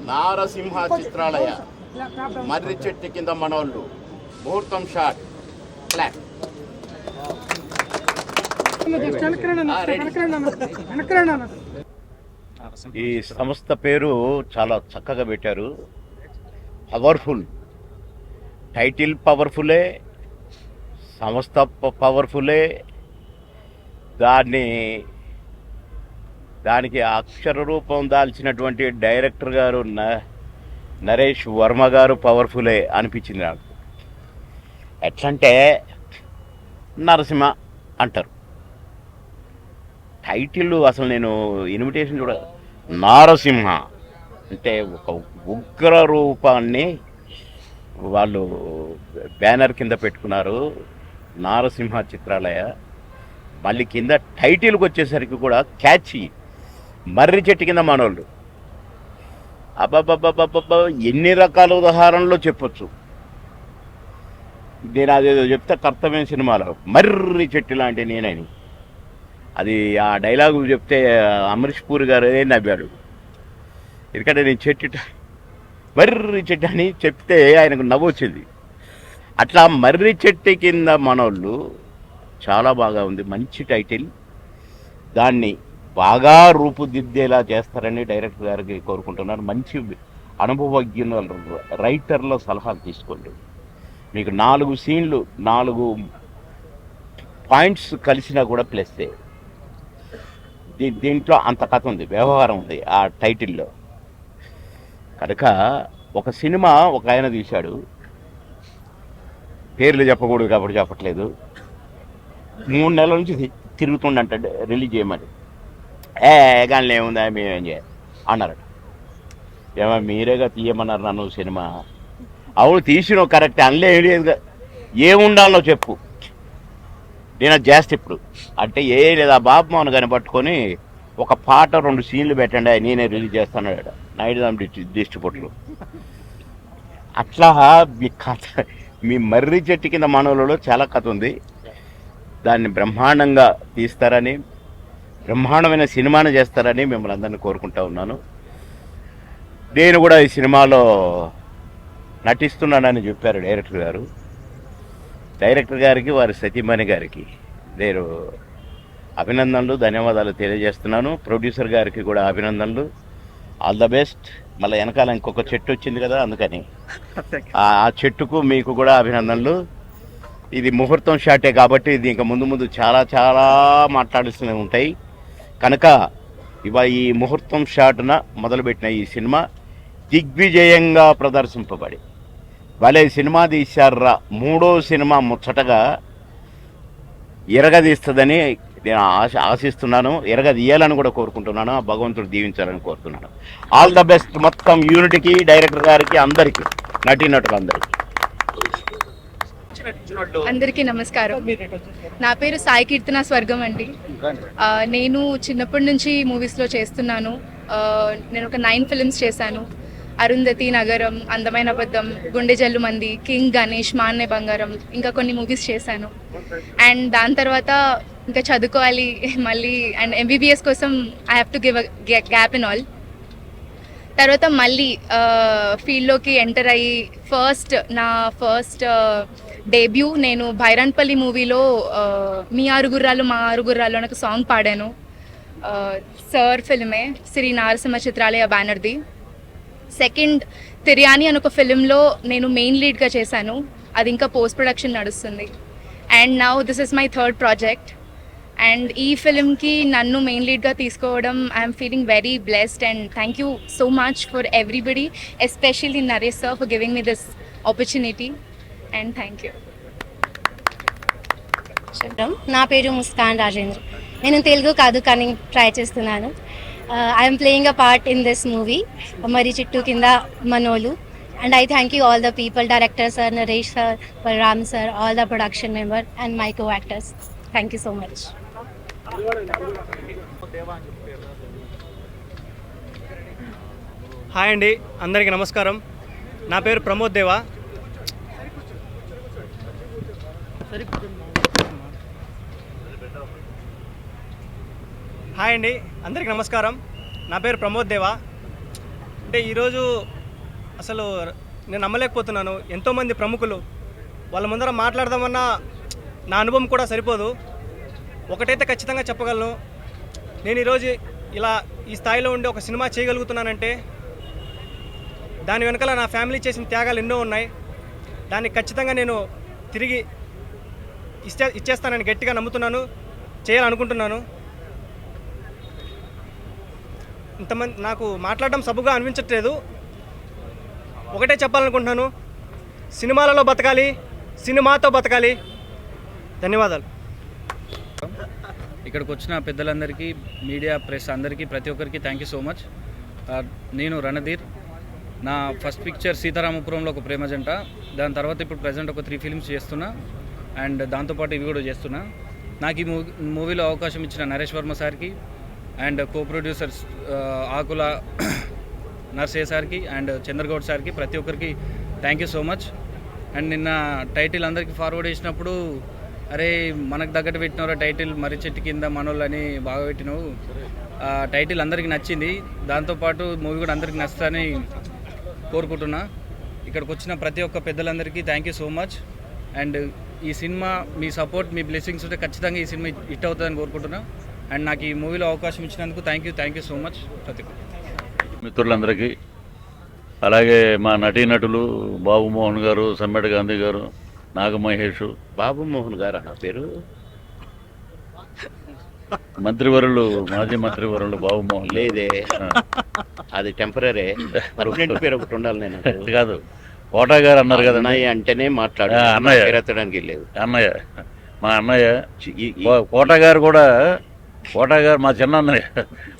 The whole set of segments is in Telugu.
నారసింహ చిత్రాలయ మర్రి చెట్టు కింద మనోళ్ళు ముహూర్తం షాట్ క్లాప్. ఈ సంస్థ పేరు చాలా చక్కగా పెట్టారు. పవర్ఫుల్ టైటిల్, పవర్ఫుల్లే సంస్థ, పవర్ఫుల్లే. దానికి అక్షర రూపం దాల్చినటువంటి డైరెక్టర్ గారు నరేష్ వర్మ గారు పవర్ఫుల్లే అనిపించింది నాకు. ఎట్లంటే నరసింహ అంటారు టైటిల్. అసలు నేను ఇన్విటేషన్ చూడ, నారసింహ అంటే ఒక ఉగ్ర రూపాన్ని వాళ్ళు బ్యానర్ కింద పెట్టుకున్నారు, నారసింహ చిత్రాలయ. మళ్ళీ కింద టైటిల్కి వచ్చేసరికి కూడా క్యాచీ, మర్రి చెట్టు కింద మనోళ్ళు. అబ్బాబ్బాబ్బాబ్బా ఎన్ని రకాల ఉదాహరణలో చెప్పొచ్చు. నేను అదేదో చెప్తే కర్తవ్యం సినిమాలో మర్రి చెట్టు లాంటి నేనని, అది ఆ డైలాగులు చెప్తే అమరీష్ పూరి గారు నవ్వాడు. ఎందుకంటే నేను మర్రి చెట్టు అని చెప్తే ఆయనకు నవ్వు వచ్చింది. అట్లా మర్రి చెట్టు కింద మనోళ్ళు చాలా బాగా ఉంది, మంచి టైటిల్. దాన్ని బాగా రూపుదిద్దేలా చేస్తారని డైరెక్టర్ గారికి కోరుకుంటున్నాను. మంచి అనుభవజ్ఞ రైటర్ల సలహాలు తీసుకోండి. మీకు 4 సీన్లు 4 పాయింట్స్ కలిసినా కూడా ప్లస్సే. దీంట్లో అంత కథ ఉంది, వ్యవహారం ఉంది ఆ టైటిల్లో. కనుక ఒక సినిమా ఒక ఆయన తీశాడు, పేర్లు చెప్పకూడదు కాబట్టి చెప్పట్లేదు. 3 నెలల నుంచి తిరుగుతుండంట రిలీజ్ చేయమని. కానీ ఏముందా మేమేం చేయాలి అన్నారట. ఏమో మీరేగా తీయమన్నారు నన్ను సినిమా. అవును తీసినో కరెక్ట్, అనలే లేదు, ఏముండాలో చెప్పు, నేను అది చేస్తే ఇప్పుడు అంటే ఏ లేదా బాబు మోహన్ గారిని పట్టుకొని ఒక పాట 2 సీన్లు పెట్టండి, నేనే రిలీజ్ చేస్తాను నైట్ డిస్ట్రిబ్యూటర్లు. అట్లా మీ కథ, మీ మర్రి చెట్టు కింద మనవులలో చాలా కథ ఉంది. దాన్ని బ్రహ్మాండంగా తీస్తారని, బ్రహ్మాండమైన సినిమాను చేస్తారని మిమ్మల్ని అందరినీ కోరుకుంటా ఉన్నాను. నేను కూడా ఈ సినిమాలో నటిస్తున్నానని చెప్పారు డైరెక్టర్ గారు. డైరెక్టర్ గారికి, వారి సతీమణి గారికి నేను అభినందనలు, ధన్యవాదాలు తెలియజేస్తున్నాను. ప్రొడ్యూసర్ గారికి కూడా అభినందనలు, ఆల్ ద బెస్ట్. మళ్ళీ వెనకాల ఇంకొక చెట్టు వచ్చింది కదా, అందుకని ఆ చెట్టుకు మీకు కూడా అభినందనలు. ఇది ముహూర్తం షాటే కాబట్టి ఇది ఇంకా ముందు చాలా చాలా మాట్లాడాల్సినవి ఉంటాయి. కనుక ఇవాళ ఈ ముహూర్తం షాట్న మొదలుపెట్టిన ఈ సినిమా దిగ్విజయంగా ప్రదర్శింపబడి భలే సినిమా తీశారా, 3వ సినిమా ముచ్చటగా ఎరగదీస్తుందని నేను ఆశిస్తున్నాను. ఎరగదీయాలని కూడా కోరుకుంటున్నాను. ఆ భగవంతుడు దీవించాలని కోరుతున్నాను. ఆల్ ద బెస్ట్ మొత్తం యూనిట్కి, డైరెక్టర్ గారికి, అందరికీ, నటీనటులు అందరికీ నమస్కారం. నా పేరు సాయి కీర్తన స్వర్గం అండి. నేను చిన్నప్పటి నుంచి మూవీస్లో చేస్తున్నాను. నేను ఒక 9 ఫిల్మ్స్ చేశాను. అరుంధతి, నగరం, అందమైన అబద్ధం, గుండె జల్లు మంది, కింగ్, గణేష్, మాన్నే బంగారం, ఇంకా కొన్ని మూవీస్ చేశాను. అండ్ దాని తర్వాత ఇంకా చదువుకోవాలి మళ్ళీ, అండ్ MBBS కోసం I have to give a gap in all. తర్వాత మళ్ళీ ఫీల్డ్లోకి ఎంటర్ అయ్యి నా ఫస్ట్ డెబ్యూ నేను భైరన్పల్లి మూవీలో మీ ఆరుగుర్రాలు మా ఆరుగుర్రాలు అని ఒక సాంగ్ పాడాను. సర్ ఫిల్మే, శ్రీ నారసింహ చిత్రాలయ బ్యానర్ది. సెకండ్ తిర్యాని అని ఒక ఫిలింలో నేను మెయిన్ లీడ్గా చేశాను. అది ఇంకా పోస్ట్ ప్రొడక్షన్ నడుస్తుంది. And now this is my 3rd project. And ఈ ఫిలింకి నన్ను మెయిన్ లీడ్గా తీసుకోవడం I'm feeling very blessed. And thank you so much for everybody, especially Naresh sir for giving me this opportunity. And thank you. నా పేరు ముస్కాన్ రాజేంద్ర. నేను తెలుగు కాదు కానీ ట్రై చేస్తున్నాను. I'm playing a part in this movie Marri Chettu Kinda Manollu. And I thank you all the people, director sir, Naresh sir, Balram sir, all the production member and my co-actors. Thank you so much. Hi అండి, అందరికీ నమస్కారం. నా పేరు ప్రమోద్ దేవా. హాయ్ అండి, అందరికీ నమస్కారం. నా పేరు ప్రమోద్ దేవా. అంటే ఈరోజు అసలు నేను నమ్మలేకపోతున్నాను. ఎంతోమంది ప్రముఖులు వాళ్ళ ముందర మాట్లాడదామన్నా నా అనుభవం కూడా సరిపోదు. ఒకటైతే ఖచ్చితంగా చెప్పగలను, నేను ఈరోజు ఇలా ఈ స్థాయిలో ఉండి ఒక సినిమా చేయగలుగుతున్నానంటే దాని వెనకాల నా ఫ్యామిలీ చేసిన త్యాగాలు ఎన్నో ఉన్నాయి. దాన్ని ఖచ్చితంగా నేను తిరిగి ఇచ్చేస్తానని గట్టిగా నమ్ముతున్నాను, చేయాలనుకుంటున్నాను. ఇంతమంది నాకు మాట్లాడడం సబుగా అనిపించట్లేదు. ఒకటే చెప్పాలనుకుంటున్నాను, సినిమాలలో బతకాలి, సినిమాతో బతకాలి. ధన్యవాదాలు. ఇక్కడికి వచ్చిన పెద్దలందరికీ, మీడియా ప్రెస్ అందరికీ, ప్రతి ఒక్కరికి థ్యాంక్ యూ సో మచ్. నేను రణధీర్. నా ఫస్ట్ పిక్చర్ సీతారామపురంలో ఒక ప్రేమ జంట, దాని తర్వాత ఇప్పుడు ప్రజెంట్ ఒక 3 ఫిల్మ్స్ చేస్తున్నా, అండ్ దాంతోపాటు ఇవి కూడా చేస్తున్నా. నాకు ఈ మూవీలో అవకాశం ఇచ్చిన నరేష్ వర్మ సార్కి అండ్ కో ప్రొడ్యూసర్స్ ఆకుల నర్సయ్య సార్కి అండ్ చంద్రగౌడ్ సార్కి, ప్రతి ఒక్కరికి thank you so much. And నిన్న టైటిల్ అందరికీ ఫార్వర్డ్ చేసినప్పుడు, అరే మనకు తగ్గట్టు పెట్టినవరా టైటిల్, మర్రి చెట్టు కింద మనోళ్ళు అని బాగా పెట్టినావు. టైటిల్ అందరికీ నచ్చింది, దాంతోపాటు మూవీ కూడా అందరికీ నచ్చుతుందని కోరుకుంటున్నా. ఇక్కడికి వచ్చిన ప్రతి ఒక్క పెద్దలందరికీ thank you so much. And ఈ సినిమా మీ సపోర్ట్, మీ బ్లెస్సింగ్స్ ఉంటే ఖచ్చితంగా ఈ సినిమా హిట్ అవుతుందని కోరుకుంటున్నా. అండ్ నాకు ఈ మూవీలో అవకాశం ఇచ్చినందుకు థ్యాంక్ యూ సో మచ్ ప్రతి ఒక్క మిత్రులందరికీ, అలాగే మా నటీనటులు బాబు మోహన్ గారు, సమ్మెట గాంధీ గారు, నాగమహేష్, బాబు మోహన్ గారు నా పేరు. మంత్రివరులు, మాజీ మంత్రివరులు బాబు మోహన్. లేదే, అది టెంపరీ. పర్మనెంట్ పేరు ఒకటి ఉండాలి. నేను కాదు, కోటా గారు అన్నారు కదా, అన్నయ్య అంటేనే మాట్లాడు, అన్నయ్య పేరెత్తడానికి లేదు. అన్నయ్య, మా అన్నయ్య కోటా గారు కూడా, కోటా గారు మా చిన్న అన్నయ్య.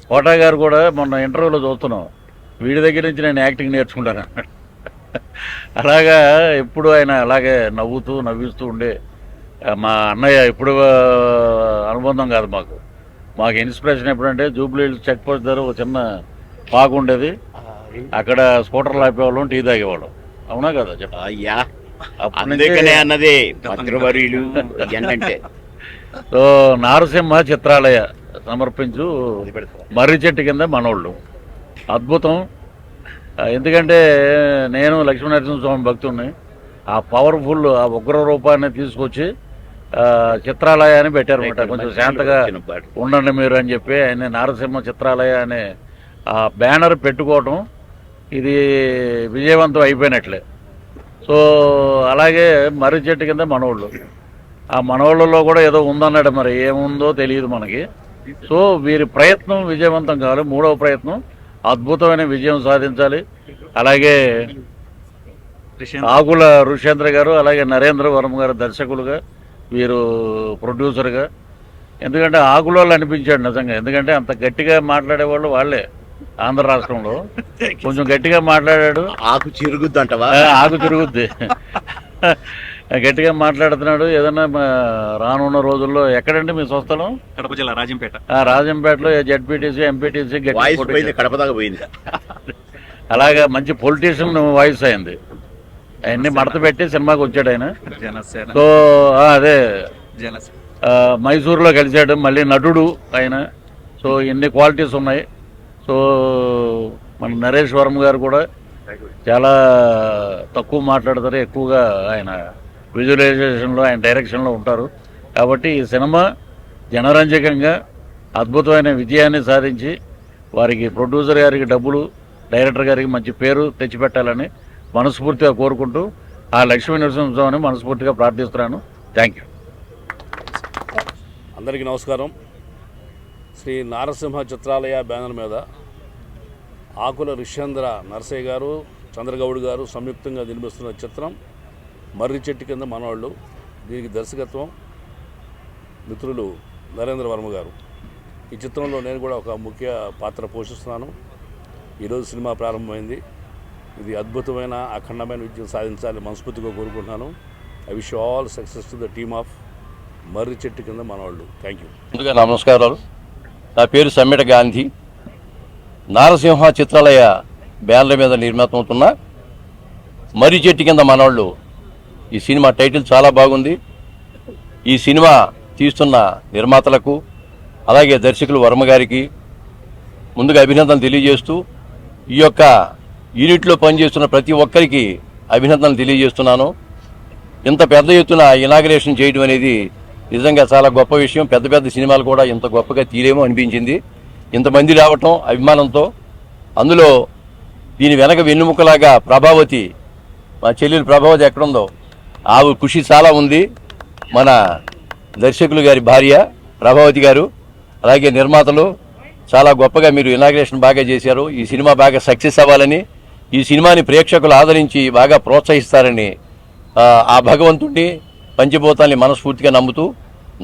కోటా గారు కూడా మొన్న ఇంటర్వ్యూలో చూస్తున్నాం, వీడి దగ్గర నుంచి నేను యాక్టింగ్ నేర్చుకుంటాను. అలాగా ఎప్పుడు ఆయన అలాగే నవ్విస్తూ ఉండే మా అన్నయ్య. ఎప్పుడు అనుబంధం కాదు మాకు ఇన్స్పిరేషన్ ఎప్పుడంటే, జూబ్లీ హిల్స్ చెక్ పోస్ట్ దగ్గర ఒక చిన్న పాకు ఉండేది, అక్కడ స్కూటర్లు ఆపేవాళ్ళం, టీ తాగేవాళ్ళం. అవునా కదా చెప్ప? అయ్యా, అందుకనే అన్నది మంత్రివర్యులు ఏంటంటే. సో నారసింహ చిత్రాలయ సమర్పించు మర్రి చెట్టు కింద మనోళ్ళు అద్భుతం. ఎందుకంటే నేను లక్ష్మీనరసింహస్వామి భక్తుడిని. ఆ పవర్ఫుల్, ఆ ఉగ్ర రూపాన్ని తీసుకొచ్చి చిత్రాలయాన్ని పెట్టారన్నమాట. కొంచెం శాంతగా ఉండండి మీరు అని చెప్పి ఆయన నారసింహ చిత్రాలయ అనే ఆ బ్యానర్ పెట్టుకోవటం, ఇది విజయవంతం అయిపోయినట్లే. సో అలాగే మర్రి చెట్టు కింద మనోళ్ళు, ఆ మనోళ్ళలో కూడా ఏదో ఉందన్నాడు, మరి ఏముందో తెలియదు మనకి. సో వీరి ప్రయత్నం విజయవంతం కావాలి. 3వ ప్రయత్నం అద్భుతమైన విజయం సాధించాలి. అలాగే ఆకుల ఋషేంద్ర గారు, అలాగే నరేంద్ర వర్మ గారు దర్శకులుగా, వీరు ప్రొడ్యూసర్గా. ఎందుకంటే ఆకుల వాళ్ళు అనిపించాడు నిజంగా, ఎందుకంటే అంత గట్టిగా మాట్లాడేవాళ్ళు వాళ్ళే. ఆంధ్ర రాష్ట్రంలో కొంచెం గట్టిగా మాట్లాడాడు. ఆకు చిరుగుద్ది అంటవా? ఆకు తిరుగుద్ది. గట్టిగా మాట్లాడుతున్నాడు. ఏదన్నా రానున్న రోజుల్లో ఎక్కడంటే మీ స్వస్థలం? కడప జిల్లా రాజంపేట. రాజంపేటలో జెడ్పీటీసీ, ఎంపీటీసీ కడప దాకా పోయింది. అలాగా మంచి పొలిటీషియన్ వాయిస్ అయింది. అవన్నీ మడత పెట్టి సినిమాకి వచ్చాడు ఆయన. సో అదే మైసూరులో కలిశాడు, మళ్ళీ నటుడు ఆయన. సో ఇన్ని క్వాలిటీస్ ఉన్నాయి. సో మన నరేష్ వర్మ గారు కూడా చాలా తక్కువ మాట్లాడతారు, ఎక్కువగా ఆయన విజువలైజేషన్లో, ఆయన డైరెక్షన్లో ఉంటారు. కాబట్టి ఈ సినిమా జనరంజకంగా అద్భుతమైన విజయాన్ని సాధించి వారికి, ప్రొడ్యూసర్ గారికి డబ్బులు, డైరెక్టర్ గారికి మంచి పేరు తెచ్చిపెట్టాలని మనస్ఫూర్తిగా కోరుకుంటూ ఆ లక్ష్మీ నరసింహస్వామిని మనస్ఫూర్తిగా ప్రార్థిస్తున్నాను. Thank you. అందరికీ నమస్కారం. శ్రీ నారసింహ చిత్రాలయ బ్యానర్ మీద ఆకుల ఋషేంద్ర నర్సయ్య గారు, చంద్రగౌడ్ గారు సంయుక్తంగా నిర్మిస్తున్న చిత్రం మర్రి చెట్టు కింద మనవాళ్ళు. దీనికి దర్శకత్వం మిత్రులు నరేంద్ర వర్మ గారు. ఈ చిత్రంలో నేను కూడా ఒక ముఖ్య పాత్ర పోషిస్తున్నాను. ఈరోజు సినిమా ప్రారంభమైంది. ఇది అద్భుతమైన, అఖండమైన విజయం సాధించాలని మనస్ఫూర్తిగా కోరుకుంటున్నాను. I wish all success to the team of Marri Chettu Kinda Manavallu. Thank you. ముందుగా నమస్కారాలు. నా పేరు సమ్మెట గాంధీ. నారసింహ చిత్రాలయ బ్యానర్ మీద నిర్మితమవుతున్న మర్రి చెట్టు కింద మనవాళ్ళు ఈ సినిమా టైటిల్ చాలా బాగుంది. ఈ సినిమా తీస్తున్న నిర్మాతలకు, అలాగే దర్శకులు వర్మ గారికి ముందుగా అభినందనలు తెలియజేస్తూ ఈ యొక్క యూనిట్లో పనిచేస్తున్న ప్రతి ఒక్కరికి అభినందనలు తెలియజేస్తున్నాను. ఇంత పెద్ద ఎత్తున ఇనాగ్రేషన్ చేయడం అనేది నిజంగా చాలా గొప్ప విషయం. పెద్ద పెద్ద సినిమాలు కూడా ఇంత గొప్పగా తీరేమో అనిపించింది. ఇంతమంది రావటం అభిమానంతో. అందులో దీని వెనక వెన్నుముకలాగా ప్రభావతి, మా చెల్లెలు ప్రభావతి ఎక్కడుందో ఆవిడ కృషి చాలా ఉంది. మన దర్శకులు గారి భార్య ప్రభావతి గారు, అలాగే నిర్మాతలు చాలా గొప్పగా మీరు ఇనాగ్రేషన్ బాగా చేశారు. ఈ సినిమా బాగా సక్సెస్ అవ్వాలని, ఈ సినిమాని ప్రేక్షకులు ఆదరించి బాగా ప్రోత్సహిస్తారని ఆ భగవంతుడిని పంచభూతాన్ని మనస్ఫూర్తిగా నమ్ముతూ,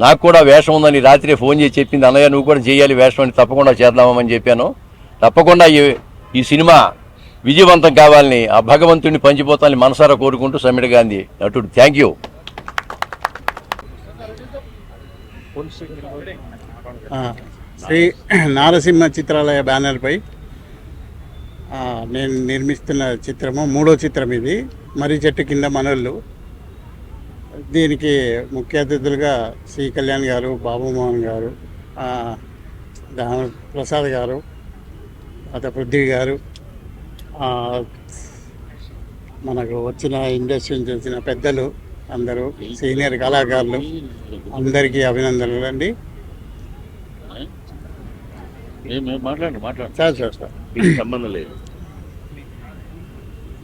నాకు కూడా వేషం ఉందని రాత్రి ఫోన్ చేసి చెప్పింది, అన్నయ్య నువ్వు కూడా చేయాలి వేషం అని, తప్పకుండా చేద్దామని చెప్పాను. తప్పకుండా ఈ సినిమా విజయవంతం కావాలని ఆ భగవంతుడిని పంచిపోతాన్ని మనసారా కోరుకుంటూ సమ్మిడ గాంధీ నటుడు. Thank you. శ్రీ నారసింహ చిత్రాలయ బ్యానర్పై నేను నిర్మిస్తున్న చిత్రము 3వ చిత్రం ఇది, మర్రి చెట్టు కింద మనోళ్ళు. దీనికి ముఖ్య అతిథులుగా శ్రీ కళ్యాణ్ గారు, బాబుమోహన్ గారు, ప్రసాద్ గారు, పృథ్వీ గారు, మనకు వచ్చిన ఇండస్ట్రీ నుంచి వచ్చిన పెద్దలు అందరూ, సీనియర్ కళాకారులు అందరికీ అభినందనలు అండి. సార్ సంబంధం లేదు.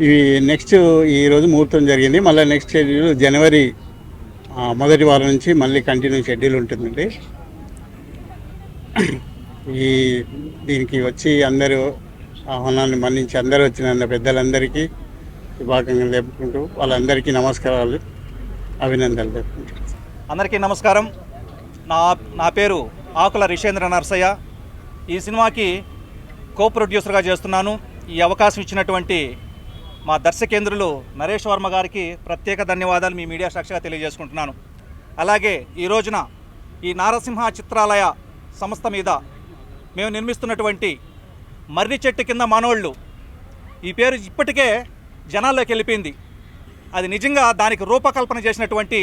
ఇవి నెక్స్ట్ ఈరోజు ముహూర్తం జరిగింది. మళ్ళీ నెక్స్ట్ షెడ్యూల్ జనవరి మొదటి వారం నుంచి మళ్ళీ కంటిన్యూ షెడ్యూల్ ఉంటుందండి. దీనికి వచ్చి అందరూ ఆహ్వానాన్ని మన్నించి అందరూ వచ్చిన పెద్దలందరికీ శుభాకాంక్షలు తెలుపుకుంటూ వాళ్ళందరికీ నమస్కారాలు, అభినందనలు తెలుపుకుంటూ. అందరికీ నమస్కారం. నా పేరు ఆకుల రిషేంద్ర నరసయ్య. ఈ సినిమాకి కో ప్రొడ్యూసర్గా చేస్తున్నాను. ఈ అవకాశం ఇచ్చినటువంటి మా దర్శకేంద్రులు నరేష్ వర్మ గారికి ప్రత్యేక ధన్యవాదాలు మీ మీడియా సాక్షిగా తెలియజేసుకుంటున్నాను. అలాగే ఈ రోజున ఈ నారసింహ చిత్రాలయ సంస్థ మీద మేము నిర్మిస్తున్నటువంటి మర్రి చెట్టు కింద మనోళ్ళు, ఈ పేరు ఇప్పటికే జనాల్లోకి వెళ్ళిపోయింది. అది నిజంగా దానికి రూపకల్పన చేసినటువంటి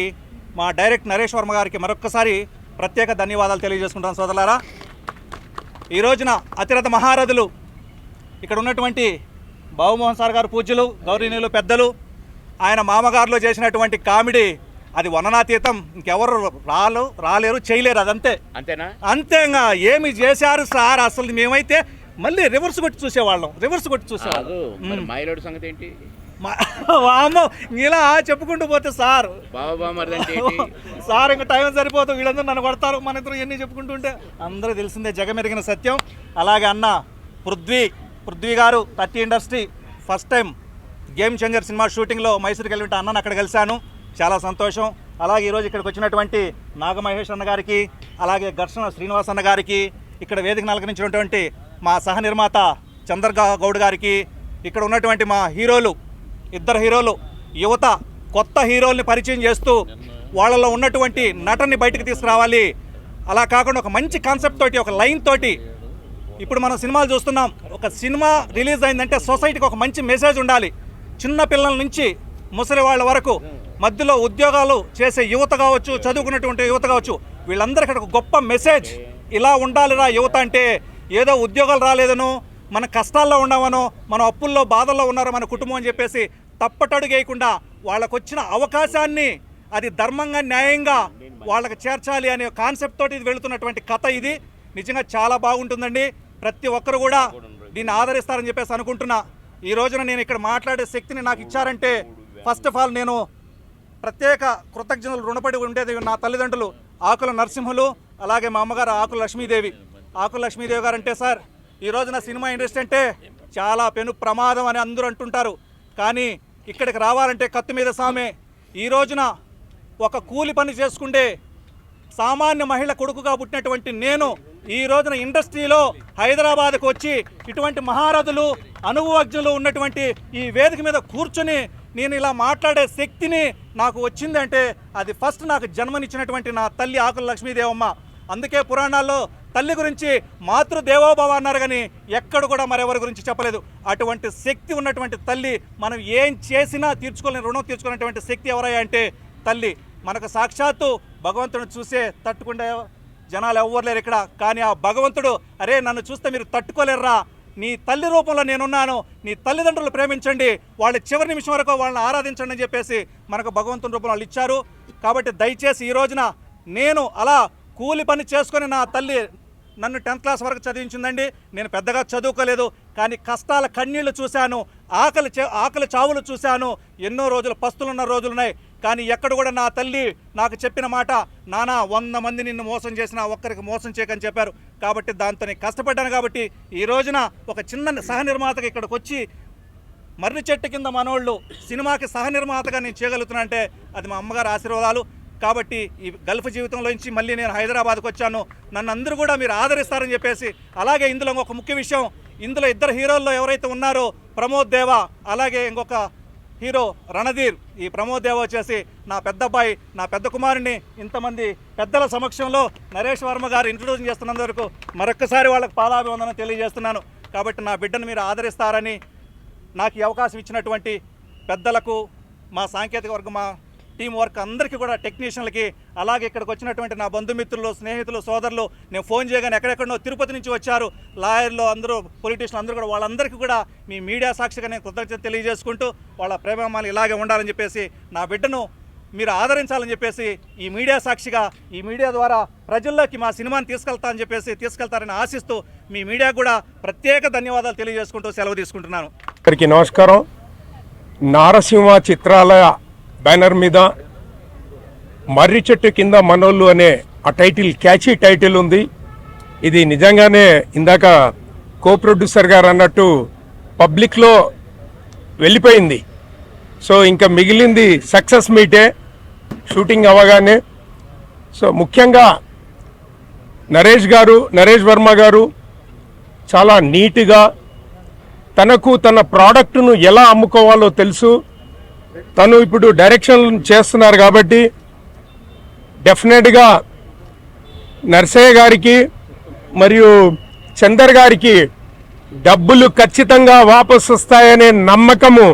మా డైరెక్టర్ నరేష్ వర్మ గారికి మరొక్కసారి ప్రత్యేక ధన్యవాదాలు తెలియజేసుకుంటాను. సోదరులారా, ఈ రోజున అతిరథ మహారథులు ఇక్కడ ఉన్నటువంటి బాబుమోహన్ సార్ గారు పూజ్యులు, గౌరవనీయులు, పెద్దలు, ఆయన మామగారులో చేసినటువంటి కామెడీ అది వర్ణనాతీతం. ఇంకెవరు రాలేరు, చేయలేరు. అదంతే. అంతేనా? అంతేగా ఏమి చేశారు సార్, అసలు మేమైతే మళ్ళీ రివర్స్ కొట్టి చూసేవాళ్ళం. మైలోడు సంగతి ఏంటి? అమ్మో, ఇలా చెప్పుకుంటూ పోతే సార్ సార్ ఇంకా టైం సరిపోతుంది. వీళ్ళందరూ నన్ను కొడతారు. మన ఇద్దరు ఎన్ని చెప్పుకుంటుంటే అందరూ తెలిసిందే, జగమెరిగిన సత్యం. అలాగే అన్న పృథ్వీ గారు 30 industry first time game changer cinema షూటింగ్లో మైసూరుకి వెళ్ళి అన్నను అక్కడ కలిశాను, చాలా సంతోషం. అలాగే ఈరోజు ఇక్కడికి వచ్చినటువంటి నాగమహేష్ అన్న గారికి, అలాగే ఘర్షణ శ్రీనివాస్ అన్న గారికి, ఇక్కడ వేదికను అలంకరించినటువంటి మా సహ నిర్మాత చంద్రగౌడ్ గారికి, ఇక్కడ ఉన్నటువంటి మా హీరోలు, 2 హీరోలు, యువత కొత్త హీరోల్ని పరిచయం చేస్తూ వాళ్ళలో ఉన్నటువంటి నటన్ని బయటకు తీసుకురావాలి. అలా కాకుండా ఒక మంచి కాన్సెప్ట్ తోటి, ఒక లైన్ తోటి, ఇప్పుడు మనం సినిమాలు చూస్తున్నాం. ఒక సినిమా రిలీజ్ అయిందంటే సొసైటీకి ఒక మంచి మెసేజ్ ఉండాలి. చిన్న పిల్లల నుంచి ముసలి వాళ్ళ వరకు, మధ్యలో ఉద్యోగాలు చేసే యువత కావచ్చు, చదువుకున్నటువంటి యువత కావచ్చు, వీళ్ళందరికీ ఒక గొప్ప మెసేజ్. ఇలా ఉండాలిరా యువత అంటే, ఏదో ఉద్యోగాలు రాలేదనో, మన కష్టాల్లో ఉన్నామనో, మన అప్పుల్లో బాధల్లో ఉన్నారో మన కుటుంబం అని చెప్పేసి తప్పటడుగు వేయకుండా వాళ్ళకు వచ్చిన అవకాశాన్ని అది ధర్మంగా, న్యాయంగా వాళ్ళకి చేర్చాలి అనే కాన్సెప్ట్ తోటి ఇది వెళుతున్నటువంటి కథ. ఇది నిజంగా చాలా బాగుంటుందండి. ప్రతి ఒక్కరు కూడా దీన్ని ఆదరిస్తారని చెప్పేసి అనుకుంటున్నా. ఈ రోజున నేను ఇక్కడ మాట్లాడే శక్తిని నాకు ఇచ్చారంటే ఫస్ట్ ఆఫ్ ఆల్ నేను ప్రత్యేక కృతజ్ఞతలు రుణపడి ఉండేది నా తల్లిదండ్రులు ఆకుల నరసింహులు, అలాగే మా అమ్మగారు ఆకుల లక్ష్మీదేవి. ఆకుల లక్ష్మీదేవి గారు అంటే సార్, ఈ రోజున సినిమా ఇండస్ట్రీ అంటే చాలా పెను ప్రమాదం అని అందరూ అంటుంటారు. కానీ ఇక్కడికి రావాలంటే కత్తి మీద సామే. ఈ రోజున ఒక కూలి పని చేసుకుంటే సామాన్య మహిళ కొడుకుగా పుట్టినటువంటి నేను ఈ రోజున ఇండస్ట్రీలో హైదరాబాద్కు వచ్చి ఇటువంటి మహారథులు, అనుభవజ్ఞులు ఉన్నటువంటి ఈ వేదిక మీద కూర్చొని నేను ఇలా మాట్లాడే శక్తిని నాకు వచ్చిందంటే అది ఫస్ట్ నాకు జన్మనిచ్చినటువంటి నా తల్లి ఆకుల లక్ష్మీదేవమ్మ. అందుకే పురాణాల్లో తల్లి గురించి మాతృదేవోభవ అన్నారు, కానీ ఎక్కడ కూడా మరెవరి గురించి చెప్పలేదు. అటువంటి శక్తి ఉన్నటువంటి తల్లి, మనం ఏం చేసినా తీర్చుకోలేని రుణం తీర్చుకునేటువంటి శక్తి ఎవరయ్యా అంటే తల్లి. మనకు సాక్షాత్తు భగవంతుని చూసే తట్టుకుండే జనాలు ఎవ్వరు లేరు ఇక్కడ. కానీ ఆ భగవంతుడు అరే నన్ను చూస్తే మీరు తట్టుకోలేరురా, నీ తల్లి రూపంలో నేనున్నాను, నీ తల్లిదండ్రులు ప్రేమించండి, వాళ్ళ చివరి నిమిషం వరకు వాళ్ళని ఆరాధించండి అని చెప్పేసి మనకు భగవంతుని రూపంలో వాళ్ళు ఇచ్చారు. కాబట్టి దయచేసి ఈ రోజున నేను అలా కూలి పని చేసుకొని నా తల్లి నన్ను 10th క్లాస్ వరకు చదివించిందండి. నేను పెద్దగా చదువుకోలేదు, కానీ కష్టాల కన్నీళ్లు చూశాను, ఆకలి చావులు చూశాను, ఎన్నో రోజులు పస్తులున్న రోజులున్నాయి. కానీ ఎక్కడ కూడా నా తల్లి నాకు చెప్పిన మాట, నానా 100 మంది నిన్ను మోసం చేసినా ఒక్కరికి మోసం చేయకని చెప్పారు. కాబట్టి దాంతో నేను కష్టపడ్డాను. కాబట్టి ఈ రోజున ఒక చిన్న సహ నిర్మాతగా ఇక్కడికి వచ్చి మర్రి చెట్టు కింద మనోళ్ళు సినిమాకి సహ నిర్మాతగా నేను చేయగలుగుతున్నా అంటే అది మా అమ్మగారి ఆశీర్వాదాలు. కాబట్టి ఈ గల్ఫ్ జీవితంలో నుంచి మళ్ళీ నేను హైదరాబాద్కి వచ్చాను, నన్ను అందరూ కూడా మీరు ఆదరిస్తారని చెప్పేసి. అలాగే ఇందులో ఒక ముఖ్య విషయం, ఇందులో 2 హీరోల్లో ఎవరైతే ఉన్నారో ప్రమోద్ దేవా, అలాగే ఇంకొక హీరో రణధీర్. ఈ ప్రమోద్ దేవా వచ్చేసి నా పెద్ద అబ్బాయి, నా పెద్ద కుమారుని ఇంతమంది పెద్దల సమక్షంలో నరేష్ వర్మ గారు ఇంట్రొడ్యూస్ చేస్తున్నందుకు మరొక్కసారి వాళ్ళకి పాదాభివందనం తెలియజేస్తున్నాను. కాబట్టి నా బిడ్డను మీరు ఆదరిస్తారని నాకు ఈ అవకాశం ఇచ్చినటువంటి పెద్దలకు, మా సాంకేతిక వర్గం, మా టీం వర్క్ అందరికీ కూడా, టెక్నీషియన్లకి, అలాగే ఇక్కడికి వచ్చినటువంటి నా బంధుమిత్రులు, స్నేహితులు, సోదరులు, నేను ఫోన్ చేయగానే ఎక్కడెక్కడో తిరుపతి నుంచి వచ్చారు లాయర్లు అందరూ, పొలిటీషియన్లు అందరూ కూడా, వాళ్ళందరికీ కూడా మీ మీడియా సాక్షిగా నేను కృతజ్ఞత తెలియజేసుకుంటూ వాళ్ళ ప్రేమాలు ఇలాగే ఉండాలని చెప్పేసి, నా బిడ్డను మీరు ఆదరించాలని చెప్పేసి ఈ మీడియా సాక్షిగా, ఈ మీడియా ద్వారా ప్రజల్లోకి మా సినిమాని తీసుకెళ్తారని ఆశిస్తూ మీ మీడియా కూడా ప్రత్యేక ధన్యవాదాలు తెలియజేసుకుంటూ సెలవు తీసుకుంటున్నాను. అందరికీ నమస్కారం. నారసింహ చిత్రాలయ బ్యానర్ మీద మర్రి చెట్టు కింద మనోళ్ళు అనే ఆ టైటిల్ క్యాచీ టైటిల్ ఉంది. ఇది నిజంగానే ఇందాక కో ప్రొడ్యూసర్ గారు అన్నట్టు పబ్లిక్లో వెళ్ళిపోయింది. సో ఇంకా మిగిలింది సక్సెస్ మీటే షూటింగ్ అవ్వగానే. సో ముఖ్యంగా నరేష్ వర్మ గారు చాలా నీట్గా తనకు తన ప్రోడక్ట్ను ఎలా అమ్ముకోవాలో తెలుసు. తను ఇప్పుడు డైరెక్షన్ చేస్తున్నారు కాబట్టి డెఫినెట్గా నర్సయ్య గారికి మరియు చందర్ గారికి డబ్బులు ఖచ్చితంగా వాపసు వస్తాయనే నమ్మకము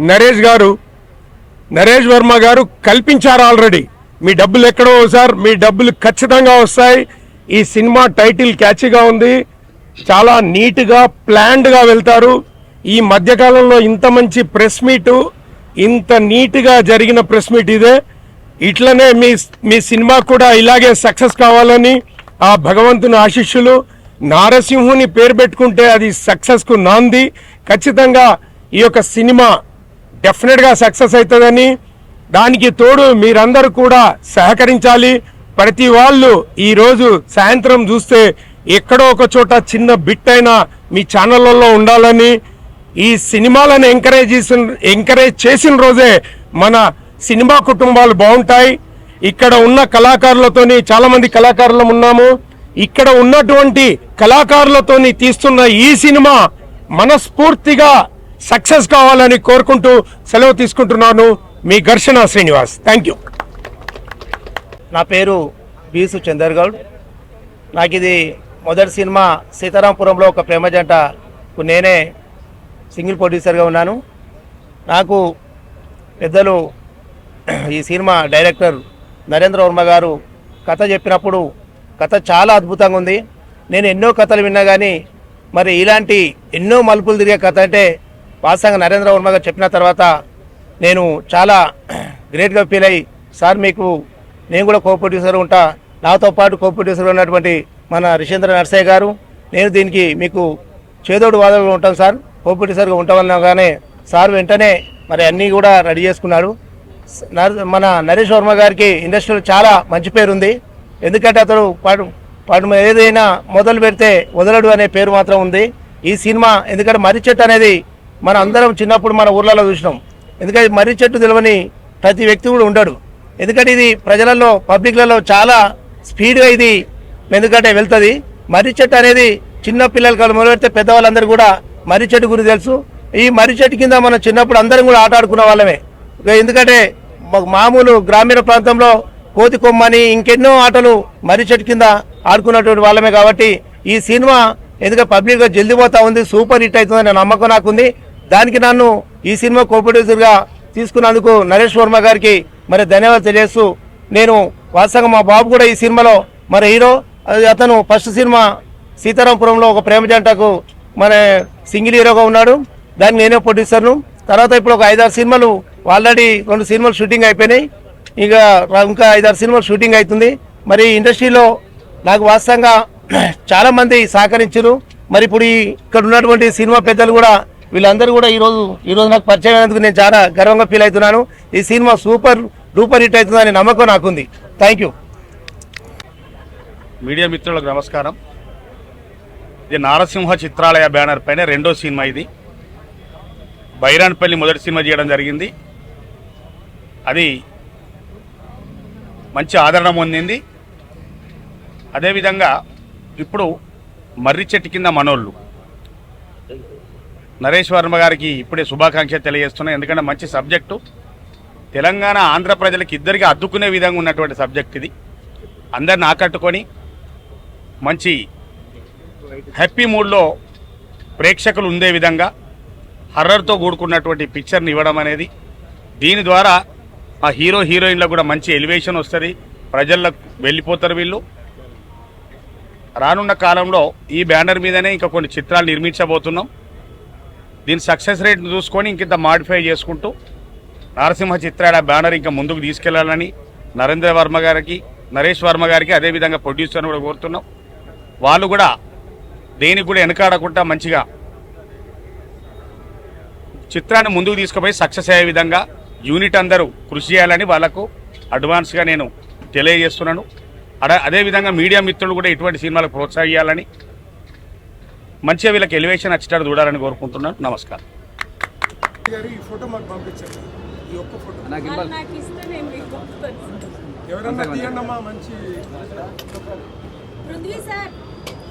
నరేష్ వర్మ గారు కల్పించారు ఆల్రెడీ. మీ డబ్బులు ఎక్కడో సార్, మీ డబ్బులు ఖచ్చితంగా వస్తాయి. ఈ సినిమా టైటిల్ క్యాచీగా ఉంది, చాలా నీట్గా ప్లాన్డ్గా వెళ్తారు. ఈ మధ్యకాలంలో ఇంత మంచి ప్రెస్ మీటు, ఇంత నీట్గా జరిగిన ప్రెస్ మీట్ ఇదే. ఇట్లనే మీ సినిమా కూడా ఇలాగే సక్సెస్ కావాలని ఆ భగవంతుని ఆశీస్సులు. నారసింహుని పేరు పెట్టుకుంటే అది సక్సెస్కు నాంది. ఖచ్చితంగా ఈ యొక్క సినిమా డెఫినెట్గా సక్సెస్ అవుతుందని, దానికి తోడు మీరందరూ కూడా సహకరించాలి. ప్రతి వాళ్ళు ఈరోజు సాయంత్రం చూస్తే ఎక్కడో ఒక చోట చిన్న బిట్ అయినా మీ ఛానళ్ళల్లో ఉండాలని, ఈ సినిమాలను ఎంకరేజ్ చేసిన రోజే మన సినిమా కుటుంబాలు బాగుంటాయి. ఇక్కడ ఉన్న కళాకారులతోని, చాలా మంది కళాకారులు ఉన్నాము, ఇక్కడ ఉన్నటువంటి కళాకారులతోని తీస్తున్న ఈ సినిమా మనస్ఫూర్తిగా సక్సెస్ కావాలని కోరుకుంటూ సెలవు తీసుకుంటున్నాను. మీ ఘర్షణ శ్రీనివాస్. Thank you. నా పేరు బీసు చందర్గౌడ్. నాకు ఇది మొదటి సినిమా. సీతారాంపురంలో ఒక ప్రేమ జంటకు నేనే సింగిల్ ప్రొడ్యూసర్గా ఉన్నాను. నాకు పెద్దలు ఈ సినిమా డైరెక్టర్ నరేంద్ర వర్మ గారు కథ చెప్పినప్పుడు కథ చాలా అద్భుతంగా ఉంది. నేను ఎన్నో కథలు విన్నా కానీ మరి ఇలాంటి ఎన్నో మలుపులు తిరిగే కథ అంటే వాస్తవంగా నరేంద్ర వర్మ గారు చెప్పిన తర్వాత నేను చాలా గ్రేట్గా ఫీల్ అయ్యి, సార్ మీకు నేను కూడా కో ప్రొడ్యూసర్ ఉంటా, నాతో పాటు కో ప్రొడ్యూసర్ ఉన్నటువంటి మన రిషేంద్ర నర్సయ్య గారు, నేను దీనికి మీకు చేదోడు వాదోడుగా ఉంటాను సార్, కో ప్రొడ్యూసర్గా ఉంటామనగానే సార్ వెంటనే మరి అన్నీ కూడా రెడీ చేసుకున్నాడు. మన నరేష్ వర్మ గారికి ఇండస్ట్రీలో చాలా మంచి పేరు ఉంది. ఎందుకంటే అతడు పాటు ఏదైనా మొదలు పెడితే వదలడు అనే పేరు మాత్రం ఉంది. ఈ సినిమా ఎందుకంటే మర్రి చెట్టు అనేది మన అందరం చిన్నప్పుడు మన ఊర్లలో చూసినాం. ఎందుకంటే మర్రి చెట్టు తెలియని ప్రతి వ్యక్తి కూడా ఉండడు. ఎందుకంటే ఇది ప్రజలలో, పబ్లిక్లలో చాలా స్పీడ్గా ఇది ఎందుకంటే వెళ్తుంది. మర్రి చెట్టు అనేది చిన్న పిల్లలు మొదలు పెడితే పెద్దవాళ్ళందరూ కూడా మర్రి చెట్టు గురించి తెలుసు. ఈ మర్రి చెట్టు కింద మనం చిన్నప్పుడు అందరం కూడా ఆట ఆడుకున్న వాళ్ళమే. ఎందుకంటే మామూలు గ్రామీణ ప్రాంతంలో కోతి కొమ్మని ఇంకెన్నో ఆటలు మర్రి చెట్టు కింద ఆడుకున్నటువంటి వాళ్ళమే. కాబట్టి ఈ సినిమా ఎందుకంటే పబ్లిక్గా జల్ది పోతా ఉంది, సూపర్ హిట్ అవుతుందనే నమ్మకం నాకుంది. దానికి నన్ను ఈ సినిమా కో ప్రొడ్యూసర్గా తీసుకున్నందుకు నరేష్ వర్మ గారికి మరి ధన్యవాదాలు తెలియజేస్తూ, నేను వాస్తవంగా మా బాబు కూడా ఈ సినిమాలో మరి హీరో అతను ఫస్ట్ సినిమా సీతారాంపురంలో ఒక ప్రేమ జంటకు మన సింగిల్ హీరోగా ఉన్నాడు. దానికి నేనే ప్రొడ్యూసర్ను. తర్వాత ఇప్పుడు ఒక 5-6 సినిమాలు ఆల్రెడీ 2 సినిమాలు షూటింగ్ అయిపోయినాయి. ఇంకా 5-6 సినిమాలు షూటింగ్ అవుతుంది. మరి ఇండస్ట్రీలో నాకు వాస్తవంగా చాలా మంది సహకరించారు. మరి ఇప్పుడు ఇక్కడ ఉన్నటువంటి సినిమా పెద్దలు కూడా వీళ్ళందరూ కూడా ఈరోజు నాకు పరిచయం అయినందుకు నేను చాలా గర్వంగా ఫీల్ అవుతున్నాను. ఈ సినిమా సూపర్ డూపర్ హిట్ అవుతుందనే నమ్మకం నాకుంది. Thank you. మీడియా మిత్రులకు నమస్కారం. ఇది నారసింహ చిత్రాలయ బ్యానర్ పైన 2వ సినిమా. ఇది బైరాన్పల్లి మొదటి సినిమా చేయడం జరిగింది. అది మంచి ఆదరణ పొందింది. అదేవిధంగా ఇప్పుడు మర్రి చెట్టు కింద మనోళ్ళు నరేష్ వర్మ గారికి ఇప్పుడే శుభాకాంక్షలు తెలియజేస్తున్నాయి. ఎందుకంటే మంచి సబ్జెక్టు, తెలంగాణ ఆంధ్ర ప్రజలకు ఇద్దరికి అద్దుకునే విధంగా ఉన్నటువంటి సబ్జెక్ట్ ఇది. అందరిని ఆకట్టుకొని మంచి హ్యాపీ మూడ్లో ప్రేక్షకులు ఉండే విధంగా హర్రర్తో కూడుకున్నటువంటి పిక్చర్ని ఇవ్వడం అనేది, దీని ద్వారా ఆ హీరో హీరోయిన్లకు కూడా మంచి ఎలివేషన్ వస్తుంది, ప్రజలకు వెళ్ళిపోతారు వీళ్ళు. రానున్న కాలంలో ఈ బ్యానర్ మీదనే ఇంకా కొన్ని చిత్రాలు నిర్మించబోతున్నాం. దీని సక్సెస్ రేట్ను చూసుకొని ఇంకింత మాడిఫై చేసుకుంటూ నరసింహ చిత్రాల బ్యానర్ ఇంకా ముందుకు తీసుకెళ్లాలని నరేంద్ర వర్మ గారికి, నరేష్ వర్మ గారికి, అదేవిధంగా ప్రొడ్యూసర్ని కూడా కోరుతున్నాం. వాళ్ళు కూడా దేనికి కూడా వెనకాడకుండా మంచిగా చిత్రాన్ని ముందుకు తీసుకుపోయి సక్సెస్ అయ్యే విధంగా యూనిట్ అందరూ కృషి చేయాలని వాళ్ళకు అడ్వాన్స్గా నేను తెలియజేస్తున్నాను. అదేవిధంగా మీడియా మిత్రులు కూడా ఇటువంటి సినిమాలకు ప్రోత్సహించాలని, మంచిగా వీళ్ళకి ఎలివేషన్ వచ్చేటట్టు చూడాలని కోరుకుంటున్నాను. నమస్కారం. ఎవరన్నా తీయండమ్మా మంచి